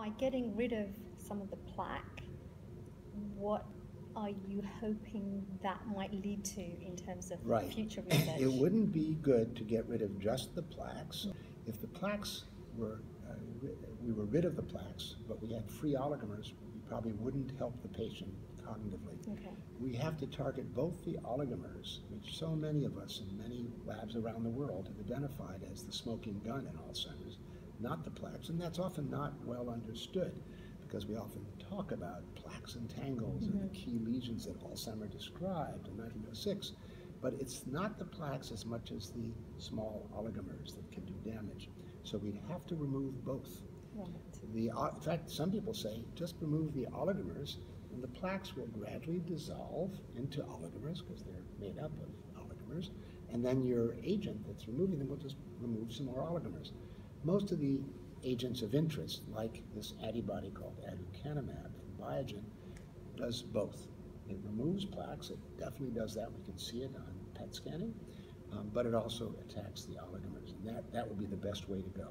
By getting rid of some of the plaque, what are you hoping that might lead to in terms of future research? It wouldn't be good to get rid of just the plaques. If the plaques were, we were rid of the plaques, but we had free oligomers, we probably wouldn't help the patient cognitively. Okay. We have to target both the oligomers, which so many of us in many labs around the world have identified as the smoking gun in Alzheimer's, not the plaques, and that's often not well understood, because we often talk about plaques and tangles and the key lesions that Alzheimer described in 1906, but it's not the plaques as much as the small oligomers that can do damage. So we'd have to remove both. Right. In fact, some people say just remove the oligomers and the plaques will gradually dissolve into oligomers because they're made up of oligomers, and then your agent that's removing them will just remove some more oligomers. Most of the agents of interest, like this antibody called aducanumab from Biogen, does both. It removes plaques, it definitely does that, we can see it on PET scanning, but it also attacks the oligomers, and that would be the best way to go.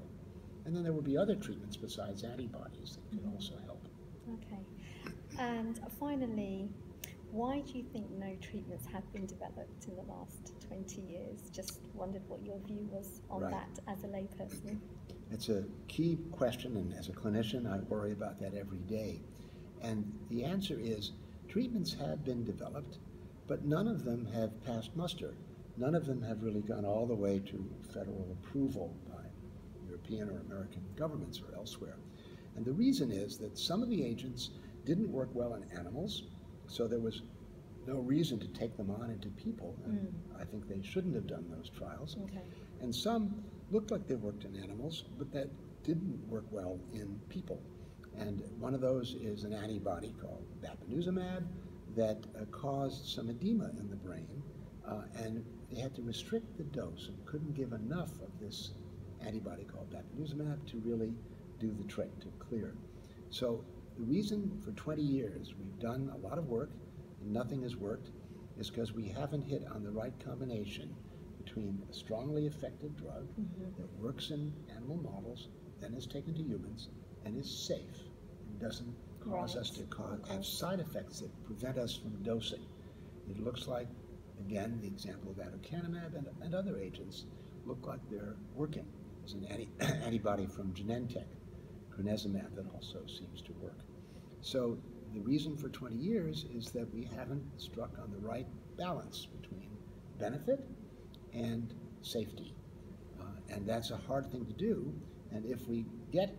And then there would be other treatments besides antibodies that could also help. Okay. And finally, why do you think no treatments have been developed in the last 20 years? Just wondered what your view was on that as a layperson. It's a key question, and as a clinician, I worry about that every day. And the answer is, treatments have been developed, but none of them have passed muster. None of them have really gone all the way to federal approval by European or American governments or elsewhere. And the reason is that some of the agents didn't work well in animals, so there was no reason to take them on into people. And I think they shouldn't have done those trials. Okay. And some looked like they worked in animals, but that didn't work well in people. And one of those is an antibody called bapineuzumab that caused some edema in the brain, and they had to restrict the dose and couldn't give enough of this antibody called bapineuzumab to really do the trick, to clear. So the reason for 20 years we've done a lot of work and nothing has worked is because we haven't hit on the right combination between a strongly effective drug that works in animal models, then is taken to humans, and is safe and doesn't cause us to have side effects that prevent us from dosing. It looks like, again, the example of aducanumab and other agents look like they're working. There's an antibody from Genentech, crenezumab, that also seems to work. So the reason for 20 years is that we haven't struck on the right balance between benefit and safety. And that's a hard thing to do. And if we get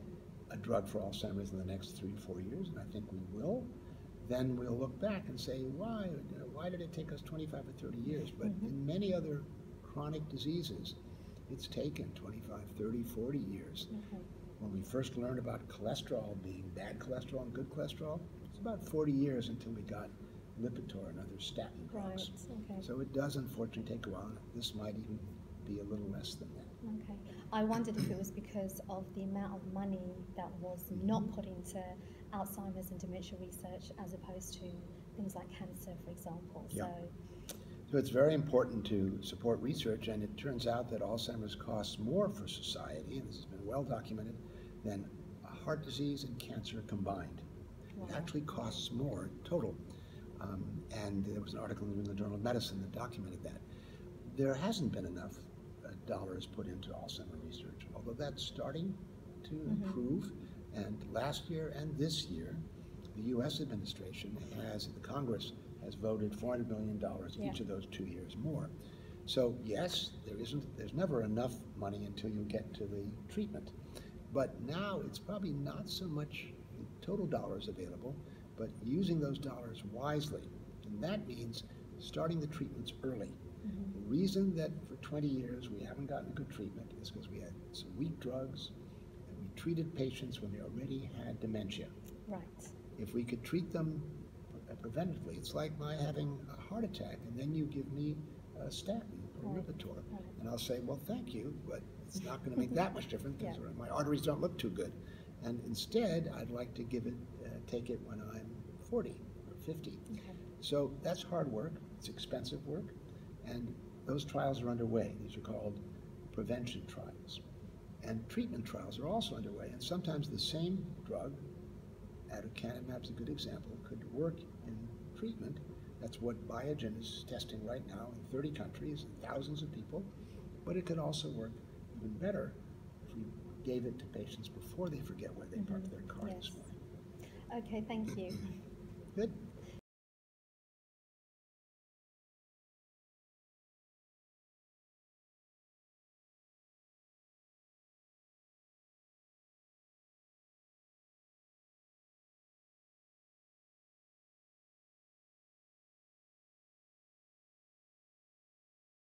a drug for Alzheimer's in the next 3 to 4 years, and I think we will, then we'll look back and say, why did it take us 25 or 30 years? But in many other chronic diseases, it's taken 25, 30, 40 years. When we first learned about cholesterol being bad cholesterol and good cholesterol, it's about 40 years until we got Lipitor and other statin drugs. So it does unfortunately take a while. This might even be a little less than that. Okay. I wondered if it was because of the amount of money that was not put into Alzheimer's and dementia research as opposed to things like cancer, for example. So it's very important to support research, and it turns out that Alzheimer's costs more for society, and this has been well documented, than heart disease and cancer combined. It actually costs more total. And there was an article in the Journal of Medicine that documented that. There hasn't been enough dollars put into Alzheimer's research, although that's starting to improve. And last year and this year, the U.S. administration the Congress has voted $400 million each of those 2 years more. So yes, there's never enough money until you get to the treatment. But now it's probably not so much the total dollars available, but using those dollars wisely. And that means starting the treatments early. The reason that for 20 years we haven't gotten good treatment is because we had some weak drugs and we treated patients when they already had dementia. Right. If we could treat them preventively, it's like my having a heart attack and then you give me a statin or Lipitor. And I'll say, well, thank you, but it's not going to make that much difference because my arteries don't look too good. And instead, I'd like to take it when I'm 40 or 50. So that's hard work, it's expensive work, and those trials are underway. These are called prevention trials. And treatment trials are also underway. And sometimes the same drug, aducanumab is a good example, could work in treatment. That's what Biogen is testing right now in 30 countries and thousands of people. But it could also work even better if we gave it to patients before they forget where they parked their car this morning. Okay, thank you. Good.